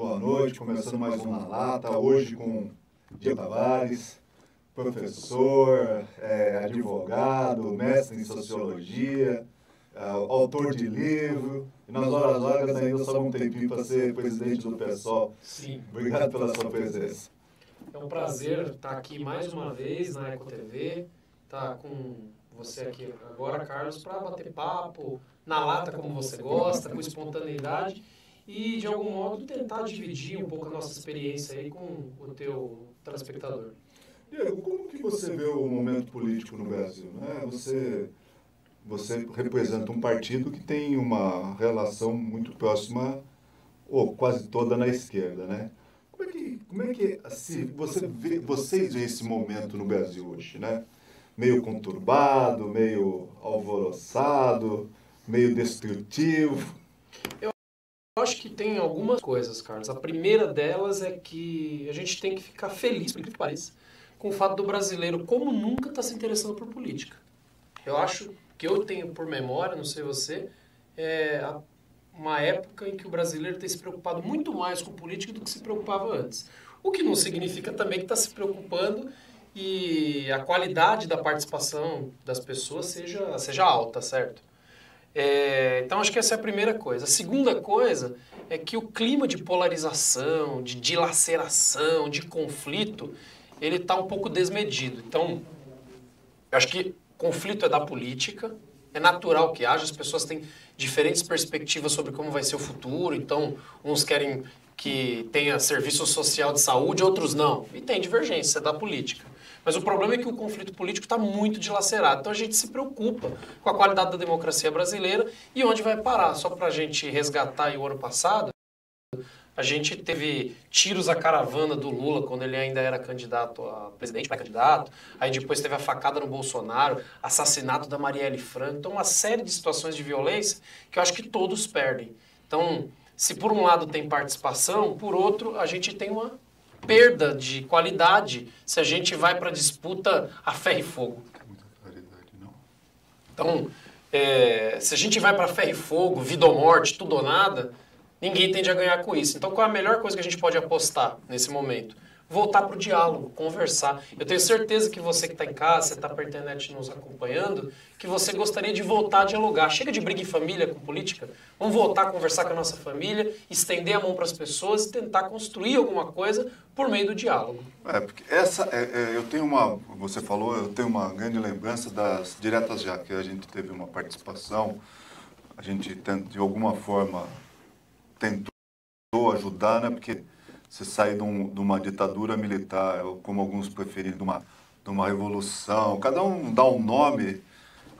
boa noite. Começando mais um Na Lata, hoje com Diego Tavares, professor, advogado, mestre em sociologia, autor de livro, e nas horas vagas ainda sobra um tempinho para ser presidente do PSOL. Sim. Obrigado pela sua presença. É um prazer estar aqui mais uma vez na EcoTV, estar com você aqui agora, Carlos, para bater papo, na lata como você gosta, com espontaneidade e, de algum modo, tentar dividir um pouco a nossa experiência aí com o teu telespectador. Diego, como que você vê o momento político no Brasil, né? Você representa um partido que tem uma relação muito próxima, ou quase toda na esquerda, né? Como é que assim, vocês veem esse momento no Brasil hoje, né? Meio conturbado, meio alvoroçado, meio destrutivo. Eu acho que tem algumas coisas, Carlos. A primeira delas é que a gente tem que ficar feliz, por incrível que pareça, com o fato do brasileiro, como nunca, está se interessando por política. Eu acho que eu tenho por memória, não sei você, uma época em que o brasileiro tem se preocupado muito mais com política do que se preocupava antes. O que não significa também que está se preocupando e a qualidade da participação das pessoas seja alta, certo? Então, acho que essa é a primeira coisa. A segunda coisa é que o clima de polarização, de dilaceração, de conflito, ele está um pouco desmedido. Então, eu acho que conflito é da política, é natural que haja, as pessoas têm diferentes perspectivas sobre como vai ser o futuro, então uns querem que tenha serviço social de saúde, outros não. E tem divergência da política. Mas o problema é que o conflito político está muito dilacerado. Então a gente se preocupa com a qualidade da democracia brasileira e onde vai parar. Só para a gente resgatar aí o ano passado, a gente teve tiros à caravana do Lula quando ele ainda era candidato a presidente, pré-candidato. Aí depois teve a facada no Bolsonaro, assassinato da Marielle Franco. Então, uma série de situações de violência que eu acho que todos perdem. Então, se por um lado tem participação, por outro, a gente tem uma perda de qualidade se a gente vai para a disputa a ferro e fogo. Muita claridade, não? Então, se a gente vai para ferro e fogo, vida ou morte, tudo ou nada, ninguém tende a ganhar com isso. Então, qual é a melhor coisa que a gente pode apostar nesse momento? Voltar para o diálogo, conversar. Eu tenho certeza que você que está em casa, você está pela internet nos acompanhando, que você gostaria de voltar a dialogar. Chega de briga em família com política. Vamos voltar a conversar com a nossa família, estender a mão para as pessoas e tentar construir alguma coisa por meio do diálogo. Porque eu tenho você falou, eu tenho uma grande lembrança das diretas já, que a gente teve uma participação, a gente de alguma forma tentou ajudar, né? Porque você sair de uma ditadura militar, ou como alguns preferem, de uma revolução, cada um dá um nome,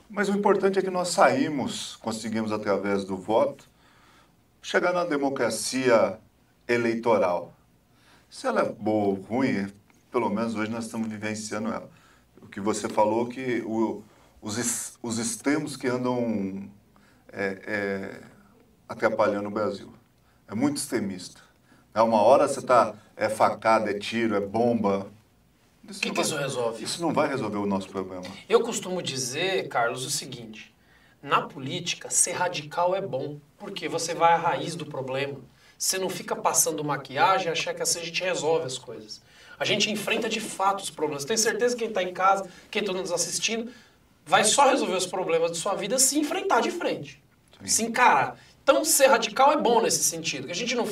mas o importante é que nós conseguimos através do voto, chegar na democracia eleitoral. Se ela é boa ou ruim, pelo menos hoje nós estamos vivenciando ela. O que você falou, que os extremos que andam atrapalhando o Brasil. É muito extremista. Uma hora você é facada, é tiro, é bomba. O que isso resolve? Isso não vai resolver o nosso problema. Eu costumo dizer, Carlos, o seguinte: na política, ser radical é bom, porque você vai à raiz do problema. Você não fica passando maquiagem e achar que assim a gente resolve as coisas. A gente enfrenta de fato os problemas. Tenho certeza que quem está em casa, quem está nos assistindo, vai só resolver os problemas de sua vida se enfrentar de frente. Sim. Se encarar. Então, ser radical é bom nesse sentido, que a gente não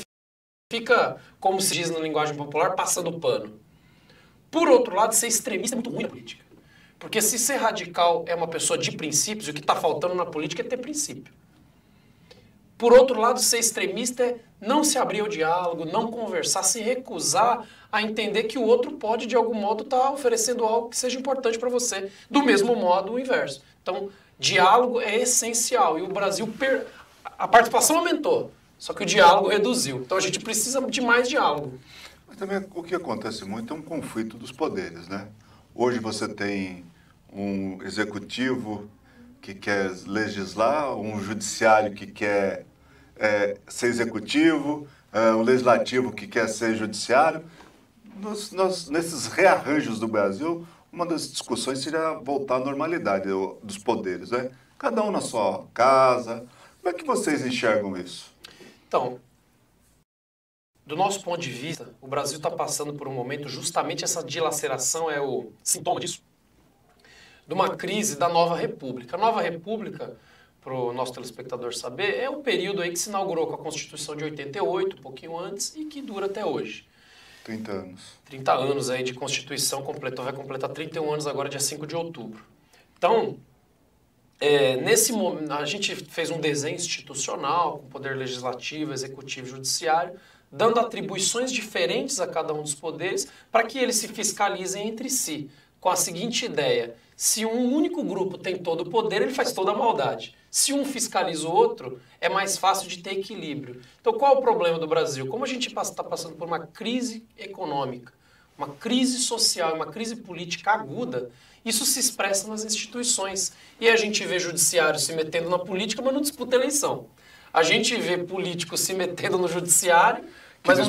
fica, como se diz na linguagem popular, passando pano. Por outro lado, ser extremista é muito ruim na política. Porque se ser radical é uma pessoa de princípios, o que está faltando na política é ter princípio. Por outro lado, ser extremista é não se abrir ao diálogo, não conversar, se recusar a entender que o outro pode, de algum modo, estar oferecendo algo que seja importante para você. Do mesmo modo, o inverso. Então, diálogo é essencial. E o Brasil, a participação aumentou, só que o diálogo reduziu. Então, a gente precisa de mais diálogo. Mas também o que acontece muito é um conflito dos poderes, né? Hoje você tem um executivo que quer legislar, um judiciário que quer ser executivo, o legislativo que quer ser judiciário. Nesses rearranjos do Brasil, uma das discussões seria voltar à normalidade dos poderes, né? Cada um na sua casa. Como é que vocês enxergam isso? Então, do nosso ponto de vista, o Brasil está passando por um momento, justamente essa dilaceração é o sintoma disso, de uma crise da Nova República. A Nova República, para o nosso telespectador saber, é o período aí que se inaugurou com a Constituição de 88, um pouquinho antes, e que dura até hoje. 30 anos. 30 anos aí de Constituição, vai completar 31 anos agora, dia 5 de outubro. Então, nesse momento, a gente fez um desenho institucional, com poder legislativo, executivo e judiciário, dando atribuições diferentes a cada um dos poderes para que eles se fiscalizem entre si, com a seguinte ideia: se um único grupo tem todo o poder, ele faz toda a maldade. Se um fiscaliza o outro, é mais fácil de ter equilíbrio. Então, qual é o problema do Brasil? Como a gente está passando por uma crise econômica, uma crise social, uma crise política aguda, isso se expressa nas instituições. E a gente vê judiciário se metendo na política, mas não disputa eleição. A gente vê políticos se metendo no judiciário, mas não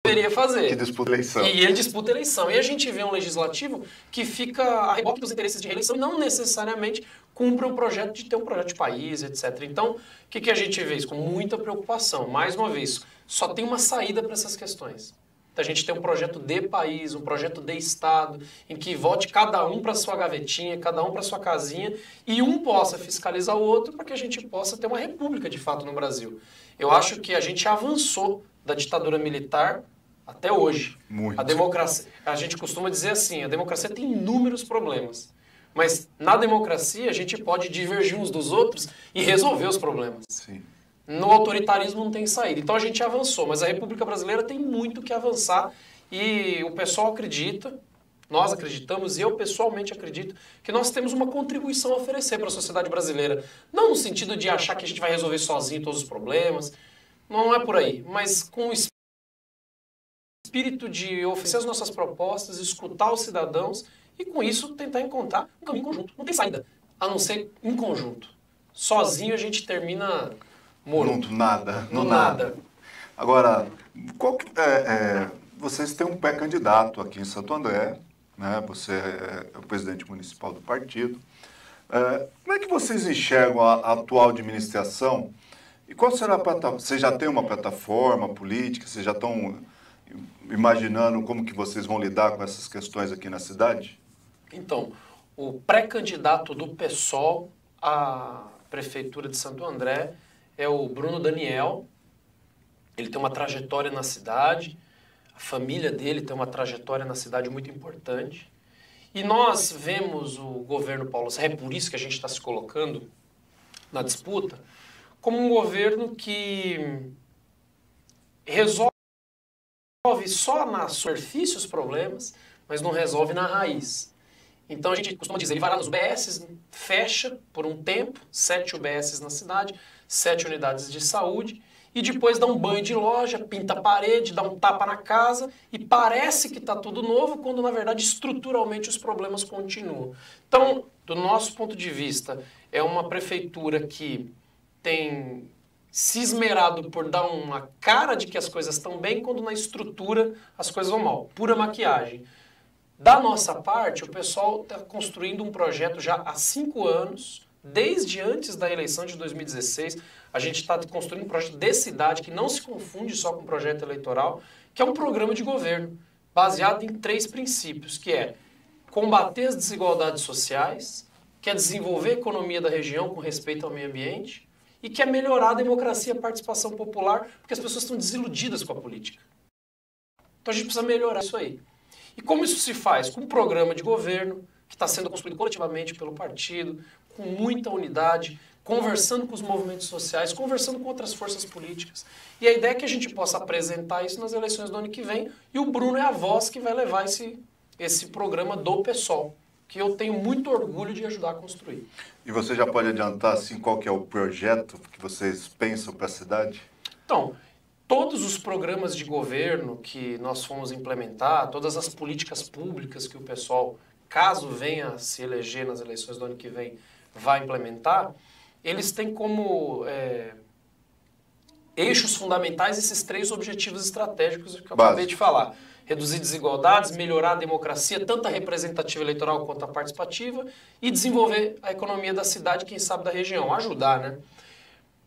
deveria fazer. Que disputa eleição. E ele disputa eleição. E a gente vê um legislativo que fica a reboque dos interesses de reeleição e não necessariamente cumpre um projeto de ter um projeto de país, etc. Então, o que a gente vê isso? Com muita preocupação. Mais uma vez, só tem uma saída para essas questões. A gente tem um projeto de país, um projeto de Estado, em que vote cada um para sua gavetinha, cada um para sua casinha, e um possa fiscalizar o outro para que a gente possa ter uma república de fato no Brasil. Eu acho que a gente avançou da ditadura militar até hoje. Muito. A democracia, a gente costuma dizer assim, a democracia tem inúmeros problemas, mas na democracia a gente pode divergir uns dos outros e resolver os problemas. Sim. No autoritarismo não tem saída. Então a gente avançou, mas a República Brasileira tem muito que avançar e o pessoal acredita, nós acreditamos e eu pessoalmente acredito que nós temos uma contribuição a oferecer para a sociedade brasileira. Não no sentido de achar que a gente vai resolver sozinho todos os problemas, não é por aí, mas com o espírito de oferecer as nossas propostas, escutar os cidadãos e com isso tentar encontrar um caminho conjunto. Não tem saída, a não ser em conjunto. Sozinho a gente termina... No nada. No nada. Agora, vocês têm um pré-candidato aqui em Santo André, né? Você é o presidente municipal do partido. Como é que vocês enxergam a atual administração? E qual será a plataforma? Vocês já têm uma plataforma política? Vocês já estão imaginando como que vocês vão lidar com essas questões aqui na cidade? Então, o pré-candidato do PSOL à Prefeitura de Santo André é o Bruno Daniel. Ele tem uma trajetória na cidade, a família dele tem uma trajetória na cidade muito importante. E nós vemos o governo Paulo Sérra, é por isso que a gente está se colocando na disputa, como um governo que resolve só na superfície os problemas, mas não resolve na raiz. Então a gente costuma dizer, ele vai lá nos UBSs, fecha por um tempo, 7 UBSs na cidade, 7 unidades de saúde, e depois dá um banho de loja, pinta a parede, dá um tapa na casa, e parece que está tudo novo, quando na verdade estruturalmente os problemas continuam. Então, do nosso ponto de vista, é uma prefeitura que tem se esmerado por dar uma cara de que as coisas estão bem, quando na estrutura as coisas vão mal. Pura maquiagem. Da nossa parte, o pessoal está construindo um projeto já há 5 anos, desde antes da eleição de 2016. A gente está construindo um projeto de cidade que não se confunde só com um projeto eleitoral, que é um programa de governo, baseado em 3 princípios, que é combater as desigualdades sociais, que é desenvolver a economia da região com respeito ao meio ambiente e que é melhorar a democracia e a participação popular, porque as pessoas estão desiludidas com a política. Então a gente precisa melhorar isso aí. E como isso se faz? Com um programa de governo que está sendo construído coletivamente pelo partido, com muita unidade, conversando com os movimentos sociais, conversando com outras forças políticas. E a ideia é que a gente possa apresentar isso nas eleições do ano que vem, e o Bruno é a voz que vai levar esse programa do PSOL, que eu tenho muito orgulho de ajudar a construir. E você já pode adiantar assim, qual que é o projeto que vocês pensam para a cidade? Então, todos os programas de governo que nós fomos implementar, todas as políticas públicas que o pessoal, caso venha a se eleger nas eleições do ano que vem, vai implementar, eles têm como eixos fundamentais esses 3 objetivos estratégicos que eu acabei de falar. Reduzir desigualdades, melhorar a democracia, tanto a representativa eleitoral quanto a participativa, e desenvolver a economia da cidade, quem sabe da região, ajudar, né?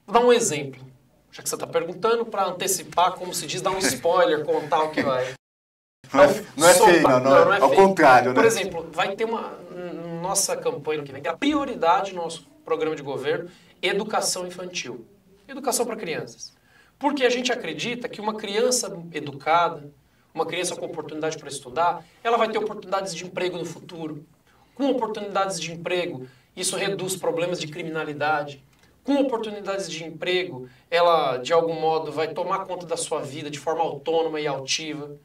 Vou dar um exemplo. Já que você está perguntando, para antecipar, como se diz, dar um spoiler, contar o que vai. Não é feio, não é ao feio. contrário, né? Por exemplo, vai ter nossa campanha que vem, que é a prioridade no nosso programa de governo, educação infantil. Educação para crianças. Porque a gente acredita que uma criança educada, uma criança com oportunidade para estudar, ela vai ter oportunidades de emprego no futuro. Com oportunidades de emprego, isso reduz problemas de criminalidade. Com oportunidades de emprego, ela, de algum modo, vai tomar conta da sua vida de forma autônoma e altiva.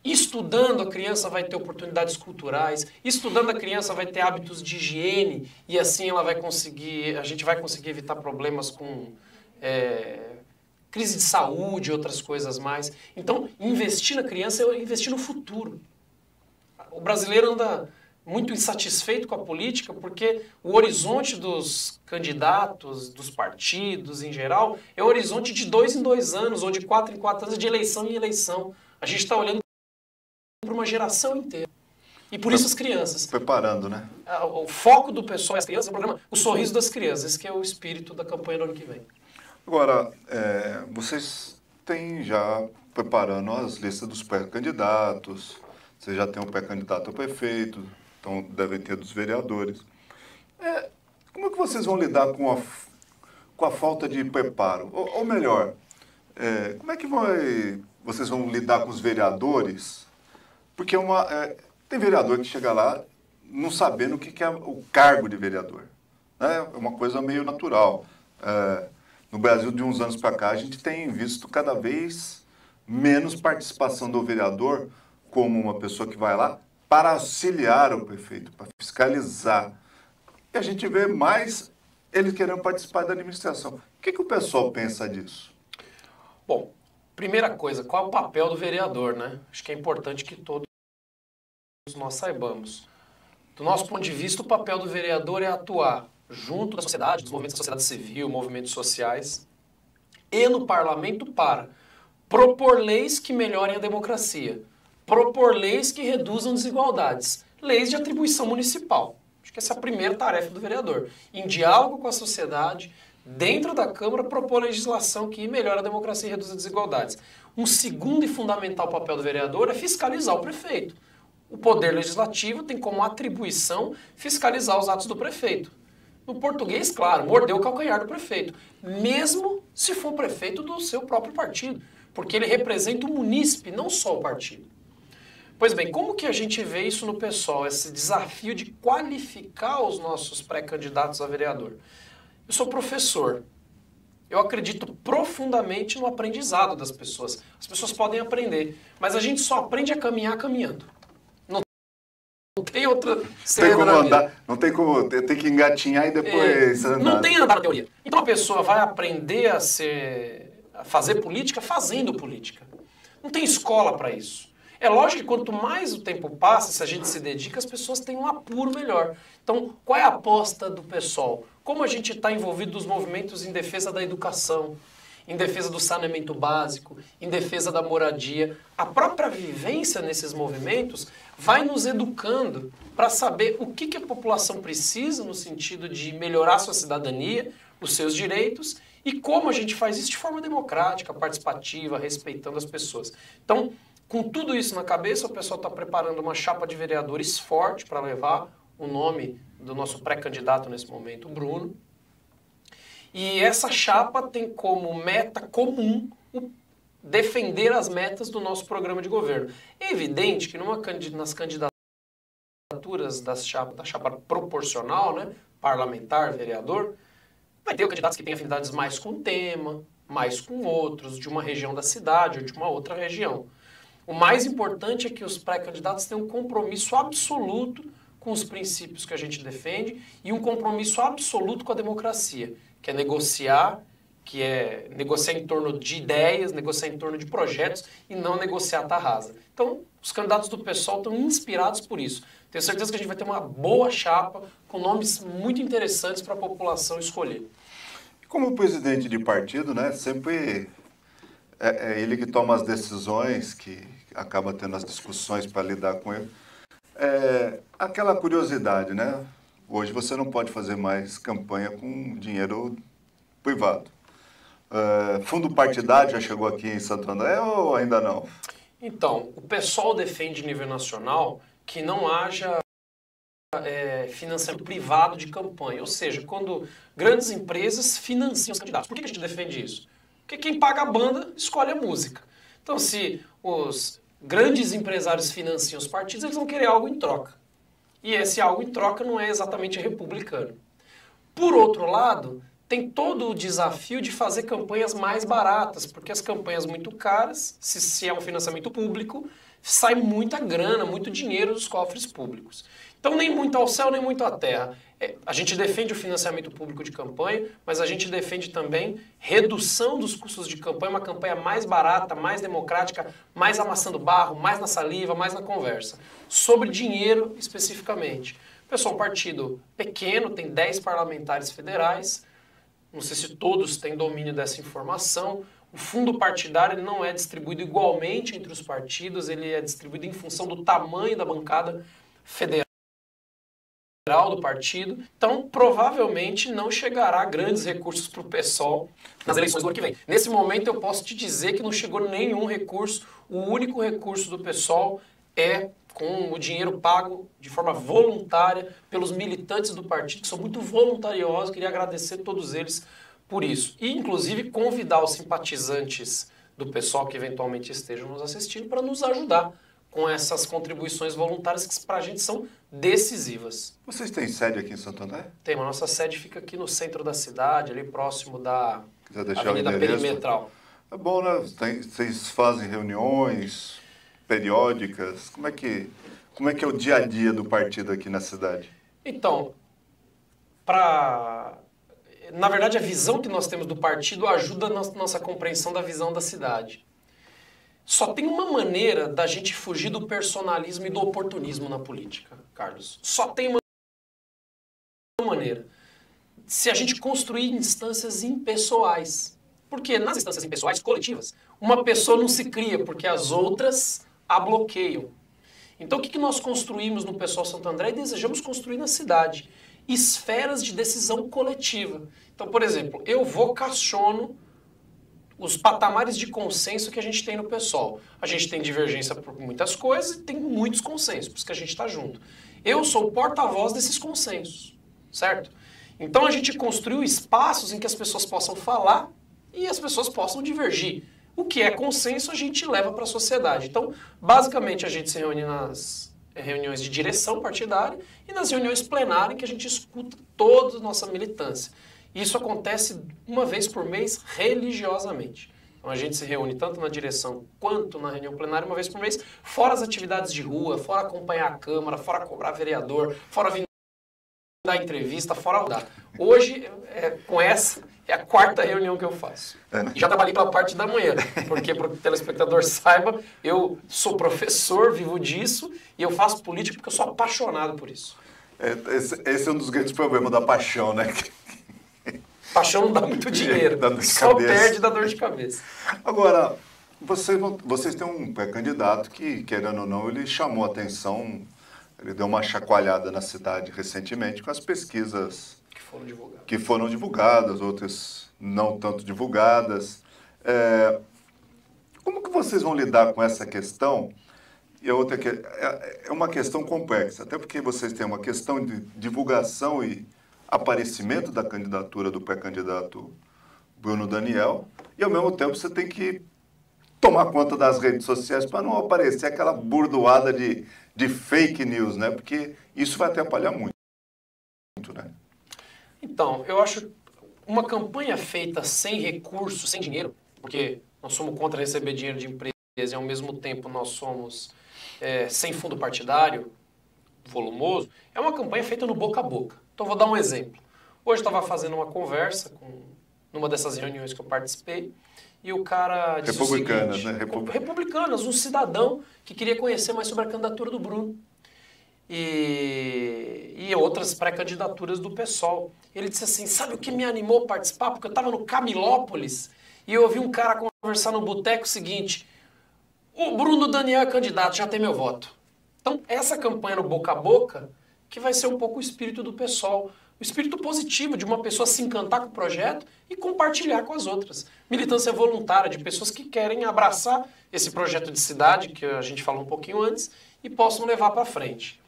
Estudando, a criança vai ter oportunidades culturais. Estudando, a criança vai ter hábitos de higiene e assim ela vai conseguir, a gente vai conseguir evitar problemas com crise de saúde e outras coisas mais. Então, investir na criança é investir no futuro. O brasileiro anda muito insatisfeito com a política porque o horizonte dos candidatos, dos partidos em geral, é o horizonte de 2 em 2 anos ou de 4 em 4 anos, de eleição em eleição. A gente está olhando para uma geração inteira. E por isso as crianças. Preparando, né? O foco do pessoal é as crianças, é o programa O Sorriso das Crianças, esse que é o espírito da campanha do ano que vem. Agora, vocês têm já preparando as listas dos pré-candidatos, vocês já têm um pré-candidato a prefeito, então devem ter dos vereadores. Como é que vocês vão lidar com a falta de preparo? Ou melhor, como é que vocês vão lidar com os vereadores? Porque tem vereador que chega lá não sabendo o que é o cargo de vereador. Né? É uma coisa meio natural. No Brasil, de uns anos para cá, a gente tem visto cada vez menos participação do vereador como uma pessoa que vai lá para auxiliar o prefeito, para fiscalizar. E a gente vê mais eles querendo participar da administração. O que o pessoal pensa disso? Bom, primeira coisa, qual é o papel do vereador, né? Acho que é importante que todos nós saibamos. Do nosso ponto de vista, o papel do vereador é atuar junto da sociedade, dos movimentos da sociedade civil, movimentos sociais, e no parlamento para propor leis que melhorem a democracia, propor leis que reduzam desigualdades, leis de atribuição municipal. Acho que essa é a primeira tarefa do vereador. Em diálogo com a sociedade, dentro da Câmara, propor legislação que melhore a democracia e reduza desigualdades. Um segundo e fundamental papel do vereador é fiscalizar o prefeito. O poder legislativo tem como atribuição fiscalizar os atos do prefeito. No português, claro, morder o calcanhar do prefeito, mesmo se for prefeito do seu próprio partido, porque ele representa o munícipe, não só o partido. Pois bem, como que a gente vê isso no PSOL, esse desafio de qualificar os nossos pré-candidatos a vereador? Eu sou professor. Eu acredito profundamente no aprendizado das pessoas. As pessoas podem aprender, mas a gente só aprende a caminhar caminhando. Não tem outra... Não tem como, tem que engatinhar e depois... Não tem andar na teoria. Então a pessoa vai aprender a fazer política fazendo política. Não tem escola para isso. É lógico que quanto mais o tempo passa, se a gente se dedica, as pessoas têm um apuro melhor. Então, qual é a aposta do PSOL? Como a gente está envolvido nos movimentos em defesa da educação, em defesa do saneamento básico, em defesa da moradia, a própria vivência nesses movimentos vai nos educando para saber o que a população precisa no sentido de melhorar a sua cidadania, os seus direitos, e como a gente faz isso de forma democrática, participativa, respeitando as pessoas. Então, com tudo isso na cabeça, o pessoal está preparando uma chapa de vereadores forte para levar o nome do nosso pré-candidato nesse momento, o Bruno. E essa chapa tem como meta comum defender as metas do nosso programa de governo. É evidente que nas candidaturas da chapa proporcional, né, parlamentar, vereador, vai ter candidatos que têm afinidades mais com um tema, mais com outros, de uma região da cidade ou de uma outra região. O mais importante é que os pré-candidatos tenham um compromisso absoluto com os princípios que a gente defende e um compromisso absoluto com a democracia, que é negociar em torno de ideias, negociar em torno de projetos e não negociar à rasa. Então, os candidatos do PSOL estão inspirados por isso. Tenho certeza que a gente vai ter uma boa chapa com nomes muito interessantes para a população escolher. Como presidente de partido, né, sempre é ele que toma as decisões, que acaba tendo as discussões para lidar com ele. Aquela curiosidade, né? Hoje você não pode fazer mais campanha com dinheiro privado. Fundo partidário já chegou aqui em Santo André ou ainda não? Então, o pessoal defende, em nível nacional, que não haja financiamento privado de campanha. Ou seja, quando grandes empresas financiam os candidatos. Por que a gente defende isso? Porque quem paga a banda escolhe a música. Então, se os grandes empresários financiam os partidos, eles vão querer algo em troca. E esse algo em troca não é exatamente republicano. Por outro lado, tem todo o desafio de fazer campanhas mais baratas, porque as campanhas muito caras, se é um financiamento público, sai muita grana, muito dinheiro dos cofres públicos. Então, nem muito ao céu, nem muito à terra. A gente defende o financiamento público de campanha, mas a gente defende também redução dos custos de campanha, uma campanha mais barata, mais democrática, mais amassando barro, mais na saliva, mais na conversa. Sobre dinheiro, especificamente. Pessoal, um partido pequeno, tem 10 parlamentares federais, não sei se todos têm domínio dessa informação. O fundo partidário ele não é distribuído igualmente entre os partidos, ele é distribuído em função do tamanho da bancada federal do partido. Então, provavelmente não chegará grandes recursos para o PSOL nas eleições do ano que vem. Nesse momento, eu posso te dizer que não chegou nenhum recurso. O único recurso do PSOL é com o dinheiro pago de forma voluntária pelos militantes do partido, que são muito voluntariosos. Queria agradecer a todos eles por isso. E, inclusive, convidar os simpatizantes do PSOL que eventualmente estejam nos assistindo para nos ajudar com essas contribuições voluntárias que para a gente são decisivas. Vocês têm sede aqui em Santo André? Tem, a nossa sede fica aqui no centro da cidade, ali próximo da Avenida o Perimetral. É bom, né? Vocês fazem reuniões periódicas? Como é que é o dia a dia do partido aqui na cidade? Então, na verdade, a visão que nós temos do partido ajuda a nossa compreensão da visão da cidade. Só tem uma maneira da gente fugir do personalismo e do oportunismo na política, Carlos. Só tem uma maneira. Se a gente construir instâncias impessoais. Porque nas instâncias impessoais coletivas, uma pessoa não se cria porque as outras a bloqueiam. Então o que nós construímos no PSOL Santo André e desejamos construir na cidade? Esferas de decisão coletiva. Então, por exemplo, eu vocaciono os patamares de consenso que a gente tem no PSOL. A gente tem divergência por muitas coisas e tem muitos consensos, por isso que a gente está junto. Eu sou o porta-voz desses consensos, certo? Então a gente construiu espaços em que as pessoas possam falar e as pessoas possam divergir. O que é consenso a gente leva para a sociedade. Então, basicamente, a gente se reúne nas reuniões de direção partidária e nas reuniões plenárias em que a gente escuta toda a nossa militância. Isso acontece uma vez por mês religiosamente. Então a gente se reúne tanto na direção quanto na reunião plenária uma vez por mês, fora as atividades de rua, fora acompanhar a Câmara, fora cobrar vereador, fora vir dar entrevista, fora rodar. Hoje, com essa, é a 4ª reunião que eu faço. E já trabalhei pela parte da manhã, porque para o telespectador saiba, eu sou professor, vivo disso, e eu faço política porque eu sou apaixonado por isso. Esse é um dos grandes problemas da paixão, né? Paixão não dá muito dinheiro, só perde da dor de cabeça. Agora, vocês têm um pré-candidato que, querendo ou não, ele chamou a atenção, ele deu uma chacoalhada na cidade recentemente com as pesquisas que foram divulgadas, outras não tanto divulgadas. Como que vocês vão lidar com essa questão? E a outra é uma questão complexa, até porque vocês têm uma questão de divulgação e aparecimento da candidatura do pré-candidato Bruno Daniel, e ao mesmo tempo você tem que tomar conta das redes sociais para não aparecer aquela burdoada de fake news, né? Porque isso vai atrapalhar muito, né? Então, eu acho uma campanha feita sem recurso, sem dinheiro, porque nós somos contra receber dinheiro de empresas e ao mesmo tempo nós somos sem fundo partidário, volumoso, é uma campanha feita no boca a boca. Então, vou dar um exemplo. Hoje eu estava fazendo uma conversa numa dessas reuniões que eu participei, e o cara disse Republicanas, o seguinte, né? Republicanas, um cidadão que queria conhecer mais sobre a candidatura do Bruno e outras pré-candidaturas do PSOL. Ele disse assim, sabe o que me animou a participar? Porque eu estava no Camilópolis e eu ouvi um cara conversar no boteco seguinte, o Bruno Daniel é candidato, já tem meu voto. Então, essa campanha no boca a boca que vai ser um pouco o espírito do PSOL. O espírito positivo de uma pessoa se encantar com o projeto e compartilhar com as outras. Militância voluntária de pessoas que querem abraçar esse projeto de cidade, que a gente falou um pouquinho antes, e possam levar para frente.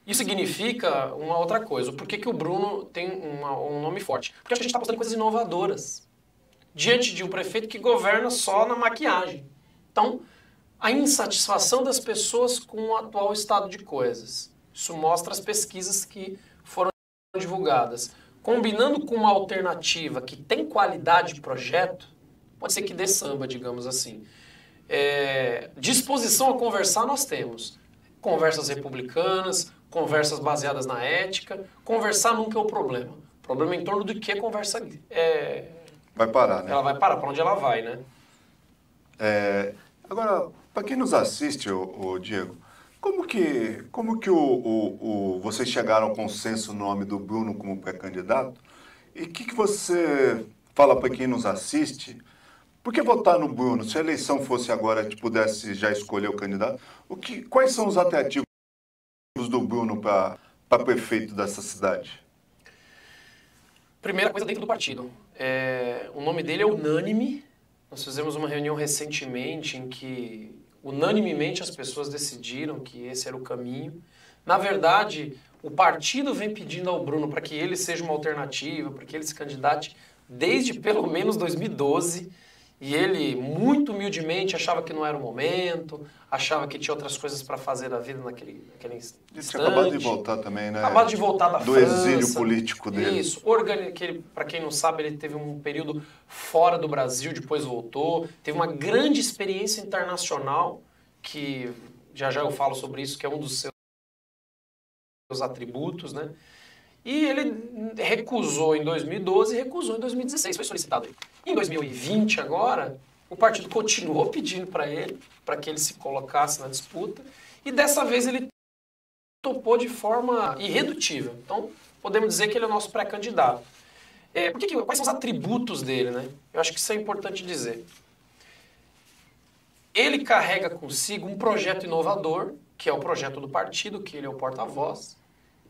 Isso significa uma outra coisa. Por que o Bruno tem um nome forte? Porque a gente está apostando em coisas inovadoras. Diante de um prefeito que governa só na maquiagem. Então, a insatisfação das pessoas com o atual estado de coisas. Isso mostra as pesquisas que foram divulgadas. Combinando com uma alternativa que tem qualidade de projeto, pode ser que dê samba, digamos assim. Disposição a conversar nós temos. Conversas republicanas, conversas baseadas na ética. Conversar nunca é o problema. O problema é em torno do que a conversa vai parar, né? Ela vai parar, para onde ela vai, né? Agora, para quem nos assiste, o Diego, como que vocês chegaram ao consenso no nome do Bruno como pré-candidato? E o que você fala para quem nos assiste? Por que votar no Bruno? Se a eleição fosse agora, a gente pudesse já escolher o candidato, quais são os atrativos do Bruno para prefeito dessa cidade? Primeira coisa, dentro do partido. O nome dele é unânime. Nós fizemos uma reunião recentemente em que, unanimemente, as pessoas decidiram que esse era o caminho. Na verdade, o partido vem pedindo ao Bruno para que ele seja uma alternativa, para que ele se candidate desde pelo menos 2012. E ele, muito humildemente, achava que não era o momento, achava que tinha outras coisas para fazer da vida naquele instante. Ele tinha acabado de voltar também, né? Acabado de voltar da do França. Exílio político dele. Isso. Para quem não sabe, ele teve um período fora do Brasil, depois voltou. Teve uma grande experiência internacional, que já eu falo sobre isso, que é um dos seus atributos, né? E ele recusou em 2012 e recusou em 2016, foi solicitado. Em 2020, agora, o partido continuou pedindo para que ele se colocasse na disputa, e dessa vez ele topou de forma irredutível. Então, podemos dizer que ele é o nosso pré-candidato. Quais são os atributos dele, né? Eu acho que isso é importante dizer. Ele carrega consigo um projeto inovador, que é o projeto do partido, que ele é o porta-voz.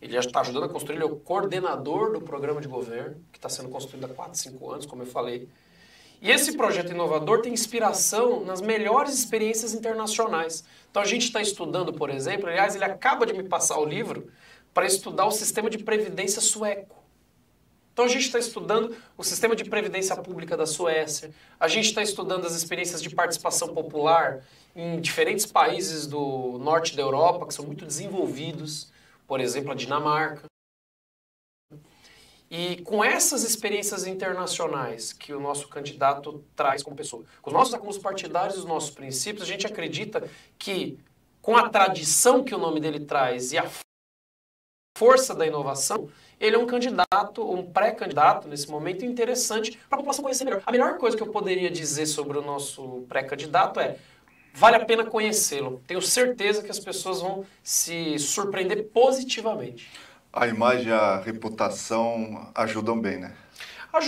Ele já está ajudando a construir, ele é o coordenador do programa de governo, que está sendo construído há 4, 5 anos, como eu falei. E esse projeto inovador tem inspiração nas melhores experiências internacionais. Então a gente está estudando, por exemplo, aliás, ele acaba de me passar o livro para estudar o sistema de previdência sueco. Então a gente está estudando o sistema de previdência pública da Suécia, a gente está estudando as experiências de participação popular em diferentes países do norte da Europa, que são muito desenvolvidos, por exemplo, a Dinamarca. E com essas experiências internacionais que o nosso candidato traz como pessoa, com os nossos acúmulos partidários e os nossos princípios, a gente acredita que, com a tradição que o nome dele traz e a força da inovação, ele é um candidato, um pré-candidato, nesse momento, interessante para a população conhecer melhor. A melhor coisa que eu poderia dizer sobre o nosso pré-candidato é: vale a pena conhecê-lo. Tenho certeza que as pessoas vão se surpreender positivamente. A imagem e a reputação ajudam bem, né?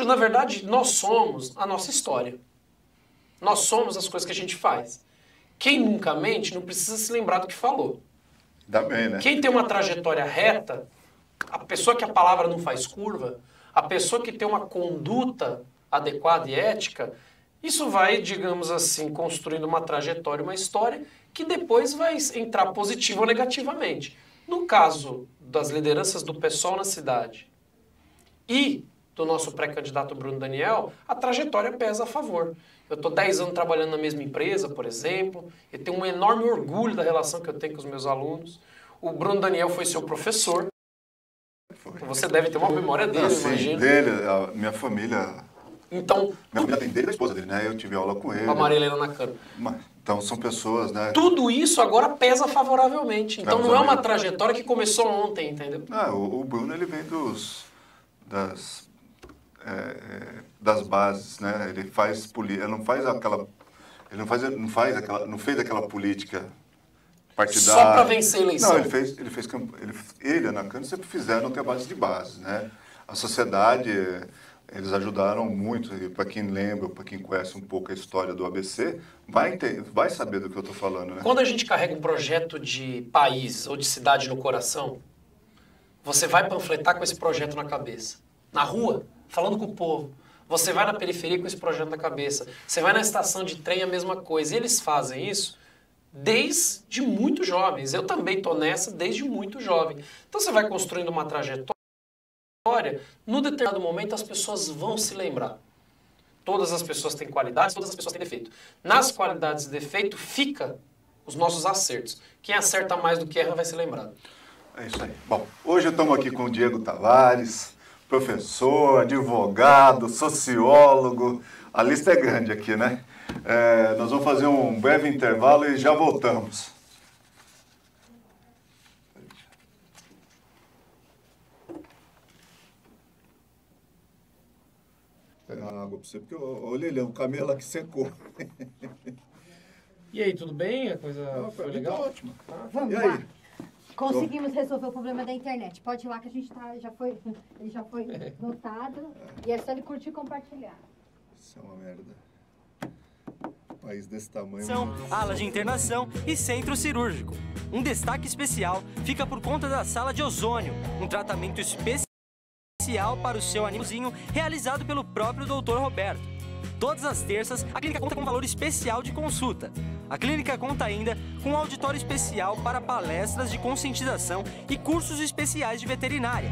Na verdade, nós somos a nossa história. Nós somos as coisas que a gente faz. Quem nunca mente não precisa se lembrar do que falou. Dá bem, né? Quem tem uma trajetória reta, a pessoa que a palavra não faz curva, a pessoa que tem uma conduta adequada e ética, isso vai, digamos assim, construindo uma trajetória, uma história que depois vai entrar positivo ou negativamente. No caso das lideranças do PSOL na cidade e do nosso pré-candidato Bruno Daniel, a trajetória pesa a favor. Eu estou 10 anos trabalhando na mesma empresa, por exemplo, eu tenho um enorme orgulho da relação que eu tenho com os meus alunos. O Bruno Daniel foi seu professor. Você deve ter uma memória dele, sim, imagino. Dele, a minha família... Então, minha família tem desde a esposa dele, né? Eu tive aula com ele. Com a Maria Helena Nakano. Então, são pessoas, né? Tudo isso agora pesa favoravelmente. Então, não é uma trajetória que começou ontem, entendeu? O Bruno, ele vem das bases, né? Ele faz ele não fez aquela política partidária. Só para vencer a eleição. Não, ele e a Nakano sempre fizeram trabalhos de base, né? A sociedade, Eles ajudaram muito, para quem lembra, para quem conhece um pouco a história do ABC, vai saber do que eu estou falando, né? Quando a gente carrega um projeto de país ou de cidade no coração, você vai panfletar com esse projeto na cabeça. Na rua, falando com o povo. Você vai na periferia com esse projeto na cabeça. Você vai na estação de trem, a mesma coisa. E eles fazem isso desde muito jovens. Eu também estou nessa desde muito jovem. Então você vai construindo uma trajetória. No determinado momento as pessoas vão se lembrar. Todas as pessoas têm qualidades, todas as pessoas têm defeito. Nas qualidades e defeito fica os nossos acertos. Quem acerta mais do que erra vai ser lembrado. É isso aí. Bom, hoje estamos aqui com o Diego Tavares, professor, advogado, sociólogo. A lista é grande aqui, né? Nós vamos fazer um breve intervalo e já voltamos. Vou pegar uma água para você, porque olha ele, o camelo aqui secou. E aí, tudo bem? A coisa foi legal? Tá ótimo. Vamos E lá. aí? Conseguimos resolver o problema da internet. Pode ir lá que a gente ele já foi notado. E é só ele curtir e compartilhar. Isso é uma merda. Um país desse tamanho. São ala de internação e centro cirúrgico. Um destaque especial fica por conta da sala de ozônio, um tratamento especial para o seu animalzinho realizado pelo próprio Dr. Roberto. Todas as terças, a clínica conta com um valor especial de consulta. A clínica conta ainda com um auditório especial para palestras de conscientização e cursos especiais de veterinária.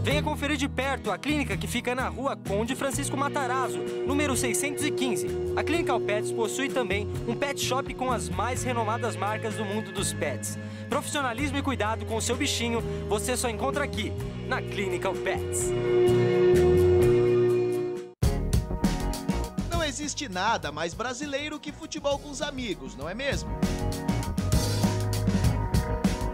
Venha conferir de perto a clínica que fica na rua Conde Francisco Matarazzo, número 615. A Clinical Pets possui também um pet shop com as mais renomadas marcas do mundo dos pets. Profissionalismo e cuidado com o seu bichinho você só encontra aqui, na Clinical Pets. Não existe nada mais brasileiro que futebol com os amigos, não é mesmo?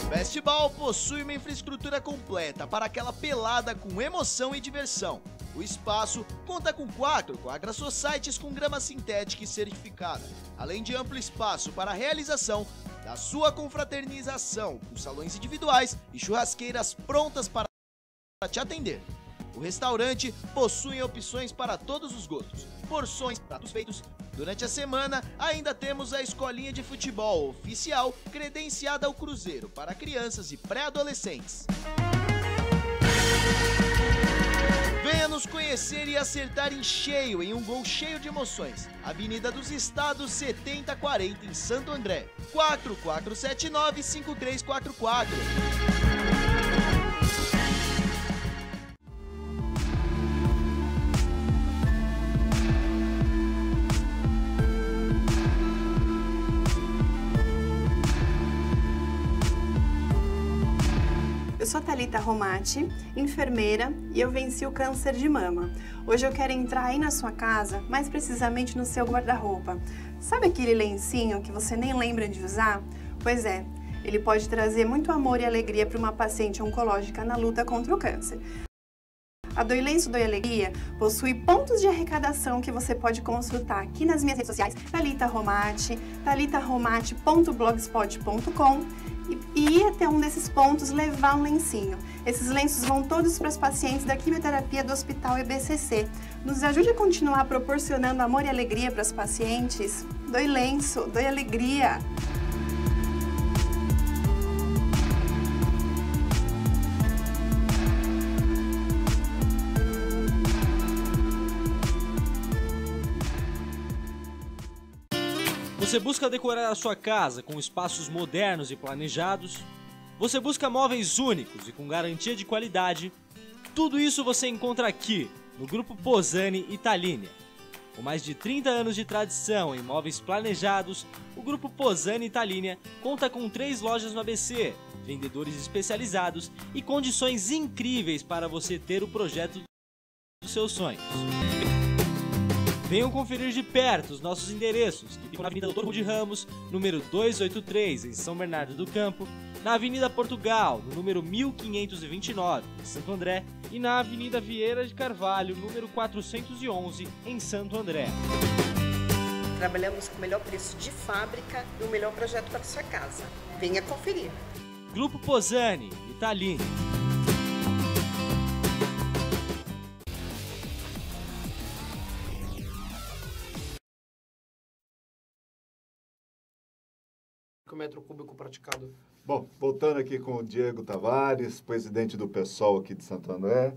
O Bestball possui uma infraestrutura completa para aquela pelada com emoção e diversão. O espaço conta com 4 quadras societies com grama sintética e certificada, além de amplo espaço para a realização da sua confraternização, com salões individuais e churrasqueiras prontas para te atender. O restaurante possui opções para todos os gostos, porções, pratos feitos. Durante a semana, ainda temos a escolinha de futebol oficial credenciada ao Cruzeiro para crianças e pré-adolescentes. Venha nos conhecer e acertar em cheio em um gol cheio de emoções. Avenida dos Estados 7040 em Santo André. 4479-5344. Eu sou Thalita Romati, enfermeira, e eu venci o câncer de mama. Hoje eu quero entrar aí na sua casa, mais precisamente no seu guarda-roupa. Sabe aquele lencinho que você nem lembra de usar? Pois é, ele pode trazer muito amor e alegria para uma paciente oncológica na luta contra o câncer. A Doi Lenço Doi Alegria possui pontos de arrecadação que você pode consultar aqui nas minhas redes sociais, Thalita Romati, thalitaromati.blogspot.com, e ir até um desses pontos levar um lencinho. Esses lenços vão todos para os pacientes da quimioterapia do Hospital EBCC. Nos ajude a continuar proporcionando amor e alegria para os pacientes. Doi Lenço, Doi Alegria. Você busca decorar a sua casa com espaços modernos e planejados? Você busca móveis únicos e com garantia de qualidade? Tudo isso você encontra aqui, no Grupo Posani Italínia. Com mais de 30 anos de tradição em móveis planejados, o Grupo Posani Italínia conta com 3 lojas no ABC, vendedores especializados e condições incríveis para você ter o projeto dos seus sonhos. Venham conferir de perto os nossos endereços, que ficam na Avenida Doutor Rude Ramos, número 283, em São Bernardo do Campo, na Avenida Portugal, no número 1529, em Santo André, e na Avenida Vieira de Carvalho, número 411, em Santo André. Trabalhamos com o melhor preço de fábrica e o melhor projeto para a sua casa. Venha conferir. Grupo Posani Italínia. metro cúbico praticado. Bom, voltando aqui com o Diego Tavares, presidente do PSOL aqui de Santo André.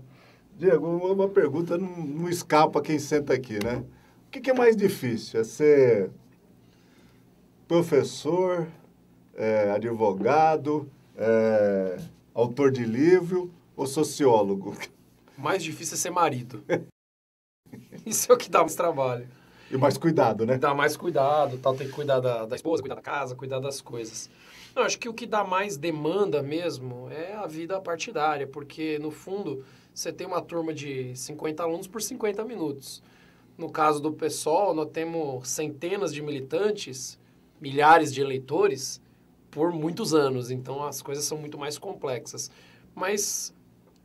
Diego, uma pergunta não escapa quem senta aqui, né? O que é mais difícil? É ser professor, advogado, autor de livro ou sociólogo? Mais difícil é ser marido. Isso é o que dá mais trabalho. E mais cuidado, né? Dá mais cuidado, tal, tem que cuidar da esposa, cuidar da casa, cuidar das coisas. Eu acho que o que dá mais demanda mesmo é a vida partidária, porque, no fundo, você tem uma turma de 50 alunos por 50 minutos. No caso do PSOL, nós temos centenas de militantes, milhares de eleitores, por muitos anos. Então, as coisas são muito mais complexas. Mas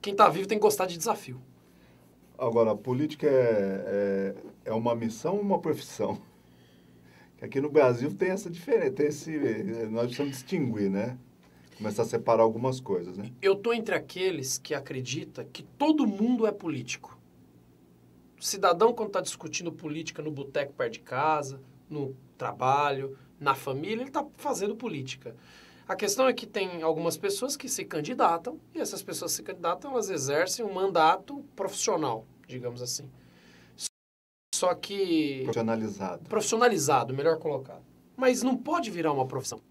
quem está vivo tem que gostar de desafio. Agora, a política é uma missão ou uma profissão? Aqui no Brasil tem essa diferença, nós precisamos distinguir, né? Começar a separar algumas coisas, né? Eu estou entre aqueles que acreditam que todo mundo é político. O cidadão, quando está discutindo política no boteco perto de casa, no trabalho, na família, ele está fazendo política. A questão é que tem algumas pessoas que se candidatam, e essas pessoas que se candidatam, elas exercem um mandato profissional, digamos assim. Só que... Profissionalizado, melhor colocado. Mas não pode virar uma profissão.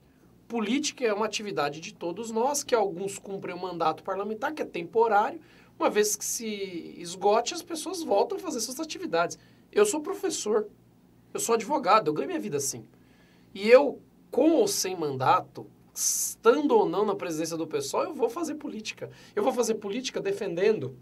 Política é uma atividade de todos nós, que alguns cumprem um mandato parlamentar, que é temporário. Uma vez que se esgote, as pessoas voltam a fazer suas atividades. Eu sou professor, eu sou advogado, eu ganho minha vida assim. E eu, com ou sem mandato, estando ou não na presidência do PSOL, eu vou fazer política. Eu vou fazer política defendendo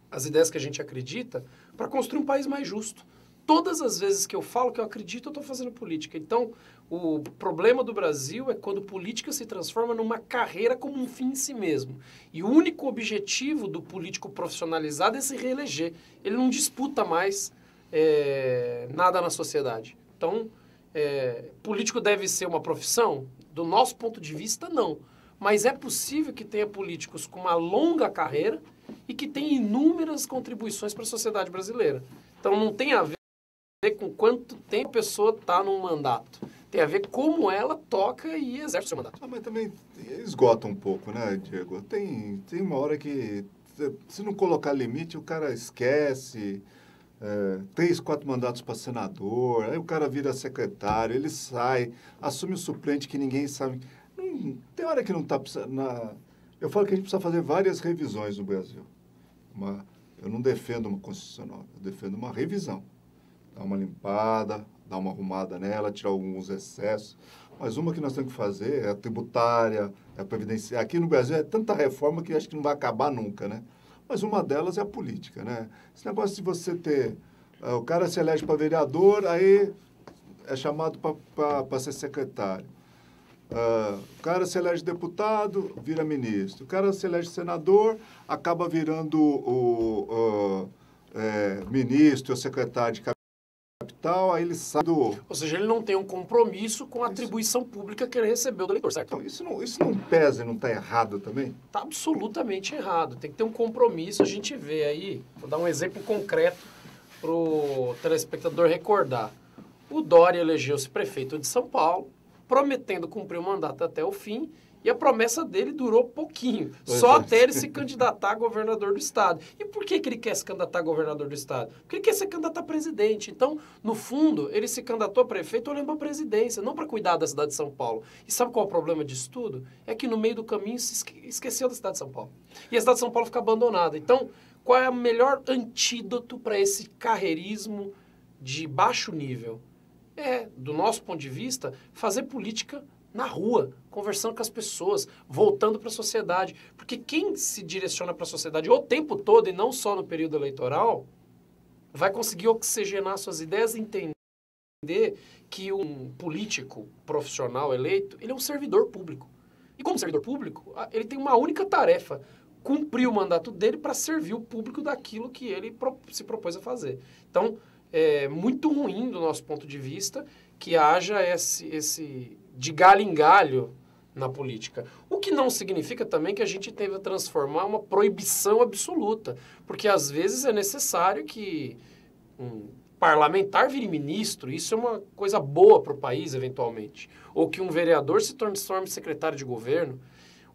as ideias que a gente acredita para construir um país mais justo. Todas as vezes que eu falo que eu acredito, eu estou fazendo política. Então, o problema do Brasil é quando política se transforma numa carreira como um fim em si mesmo. E o único objetivo do político profissionalizado é se reeleger. Ele não disputa mais nada na sociedade. Então, político deve ser uma profissão? Do nosso ponto de vista, não. Mas é possível que tenha políticos com uma longa carreira e que tenham inúmeras contribuições para a sociedade brasileira. Então, não tem a ver com quanto tempo a pessoa está num mandato. Tem a ver como ela toca e exerce o seu mandato. Mas também esgota um pouco, né, Diego? Tem uma hora que, se não colocar limite, o cara esquece. 3, 4 mandatos para senador, aí o cara vira secretário, ele sai, assume o suplente que ninguém sabe. Tem hora que não está precisando... Eu falo que a gente precisa fazer várias revisões no Brasil. Eu não defendo uma constitucional, eu defendo uma revisão. Dar uma limpada, dar uma arrumada nela, tirar alguns excessos. Mas uma que nós temos que fazer é a tributária, é a previdenciária. Aqui no Brasil é tanta reforma que acho que não vai acabar nunca, né? Mas uma delas é a política, né? Esse negócio de você ter... o cara se elege para vereador, aí é chamado para ser secretário. O cara se elege deputado, vira ministro. O cara se elege senador, acaba virando ministro ou secretário de capital, aí ele sai do... Ou seja, ele não tem um compromisso com a atribuição pública que ele recebeu do eleitor, certo? Então, isso não pesa e não está errado também? Está absolutamente errado. Tem que ter um compromisso. A gente vê aí, vou dar um exemplo concreto para o telespectador recordar. O Dória elegeu-se prefeito de São Paulo, prometendo cumprir o mandato até o fim, e a promessa dele durou pouquinho, só até ele se candidatar a governador do estado. E por que ele quer se candidatar a governador do estado? Porque ele quer se candidatar a presidente. Então, no fundo, ele se candidatou a prefeito olhando para a presidência, não para cuidar da cidade de São Paulo. E sabe qual é o problema disso tudo? É que no meio do caminho se esqueceu da cidade de São Paulo. E a cidade de São Paulo fica abandonada. Então, qual é o melhor antídoto para esse carreirismo de baixo nível? Do nosso ponto de vista, fazer política na rua, conversando com as pessoas, voltando para a sociedade. Porque quem se direciona para a sociedade o tempo todo, e não só no período eleitoral, vai conseguir oxigenar suas ideias e entender que um político profissional eleito, ele é um servidor público. E como servidor público, ele tem uma única tarefa: cumprir o mandato dele para servir o público daquilo que ele se propôs a fazer. Então, é muito ruim, do nosso ponto de vista, que haja esse de galho em galho na política. O que não significa também que a gente tenha que transformar uma proibição absoluta, porque às vezes é necessário que parlamentar vire ministro, isso é uma coisa boa para o país, eventualmente. Ou que um vereador se torne secretário de governo.